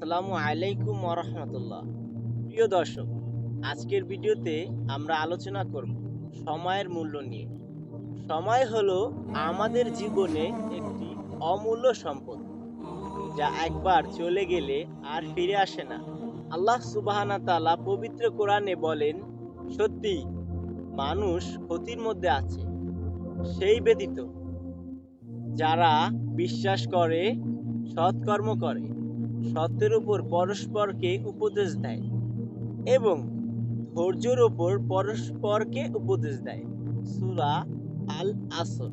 আসসালামু আলাইকুম ওরহমতুল্লাহ। প্রিয় দর্শক, আজকের ভিডিওতে আমরা আলোচনা করব সময়ের মূল্য নিয়ে। সময় হলো আমাদের জীবনে একটি অমূল্য সম্পদ, যা একবার চলে গেলে আর ফিরে আসে না। আল্লাহ সুবহানাহু ওয়া তাআলা পবিত্র কোরআনে বলেন, সত্যি মানুষ ক্ষতির মধ্যে আছে, সেই ব্যতীত যারা বিশ্বাস করে, সৎকর্ম করে, সত্যের উপর পরস্পরকে উপদেশ দেয় এবং ধৈর্যের উপর পরস্পরকে উপদেশ দেয়। সূরা আল আসর,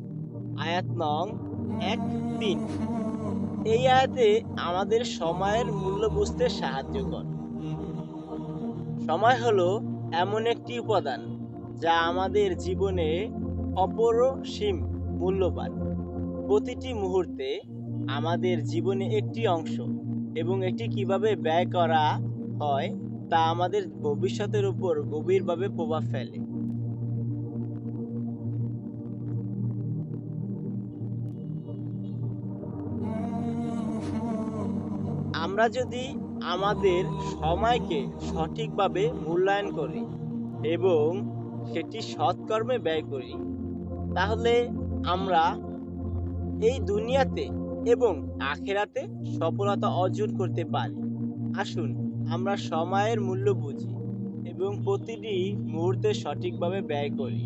আয়াত নং ১-৩। এই আয়াতে আমাদের সময়ের মূল্য বুঝতে সাহায্য করে। সময় হলো এমন একটি উপাদান যা আমাদের জীবনে অপরিসীম মূল্যবান। প্রতিটি মুহূর্তে আমাদের জীবনে একটি অংশ এবং এটি কিভাবে ব্যয় করা হয় তা আমাদের ভবিষ্যতের উপর গভীরভাবে প্রভাব ফেলে। আমরা যদি আমাদের সময়কে সঠিকভাবে মূল্যায়ন করি এবং সেটি সৎকর্মে ব্যয় করি, তাহলে আমরা এই দুনিয়াতে এবং আখেরাতে সফলতা অর্জন করতে পারি। আসুন আমরা সময়ের মূল্য বুঝি এবং প্রতিটি মুহূর্তে সঠিকভাবে ব্যয় করি।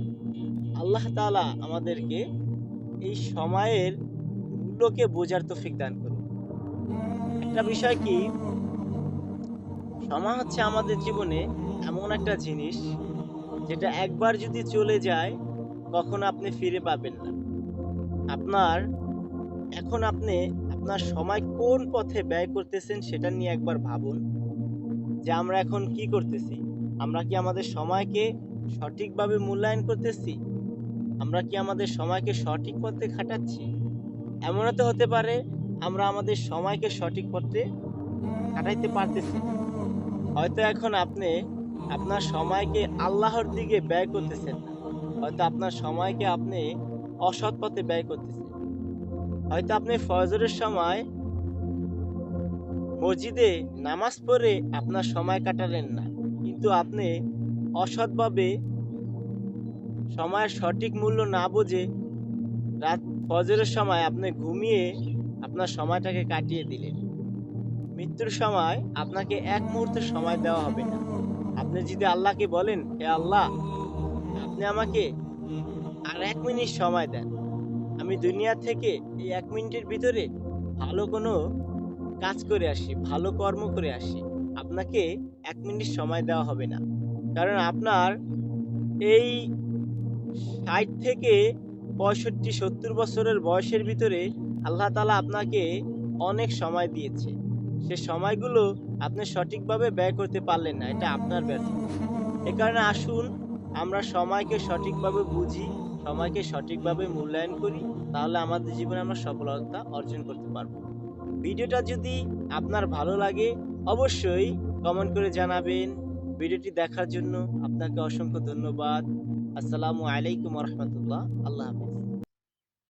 আল্লাহ তাআলা আমাদেরকে এই সময়ের মূল্যকে বোঝার তৌফিক দান করুন। একটা বিষয় কি, সময় হচ্ছে আমাদের জীবনে এমন একটা জিনিস যেটা একবার যদি চলে যায় কখনো আপনি ফিরে পাবেন না। আপনার আপনি আপনার সময় কোন পথে ব্যয় করতেছেন সেটা নিয়ে একবার ভাবুন, যে আমরা এখন কি করতেছি। আমরা কি আমাদের সময়কে সঠিকভাবে মূল্যায়ন করতেছি? আমরা কি আমাদের সময়কে সঠিক পথে খাটাচ্ছি? এমনও তো হতে পারে আমরা আমাদের সময়কে সঠিক পথে খাটাইতে পারতেছি না। হয়তো এখন আপনি আপনার সময়কে আল্লাহর দিকে ব্যয় করতেছেন না। হয়তো আপনার সময়কে আপনি অসৎ পথে ব্যয় করতেছেন। হয়তো আপনি ফজরের সময় মসজিদে নামাজ পড়ে আপনার সময় কাটালেন না, কিন্তু আপনি অসৎভাবে সময়ের সঠিক মূল্য না বুঝে রাত ফজরের সময় আপনি ঘুমিয়ে আপনার সময়টাকে কাটিয়ে দিলেন। মৃত্যুর সময় আপনাকে এক মুহূর্ত সময় দেওয়া হবে না। আপনি যদি আল্লাহকে বলেন, হে আল্লাহ, আপনি আমাকে আর ১ মিনিট সময় দেন, আমি দুনিয়া থেকে এই ১ মিনিটের ভিতরে ভালো কোনো কাজ করে আসি, ভালো কর্ম করে আসি। আপনাকে ১ মিনিট সময় দেওয়া হবে না। কারণ আপনার এই ৬০ থেকে ৬৫-৭০ বছরের বয়সের ভিতরে আল্লাহ তাআলা আপনাকে অনেক সময় দিয়েছে। সে সময়গুলো আপনি সঠিকভাবে ব্যয় করতে পারলেন না। এটা আপনার ব্যর্থতা। এ কারণে আসুন আমরা সময়কে সঠিকভাবে বুঝি, সময়কে সঠিকভাবে মূল্যায়ন করি। তাহলে আমাদের জীবনে আমরা সফলতা অর্জন করতে পারব। ভিডিওটা যদি আপনার ভালো লাগে অবশ্যই কমেন্ট করে জানাবেন। ভিডিওটি দেখার জন্য আপনাকে অসংখ্য ধন্যবাদ। আসসালামু আলাইকুম ওয়া রাহমাতুল্লাহ। আল্লাহ হাফেজ।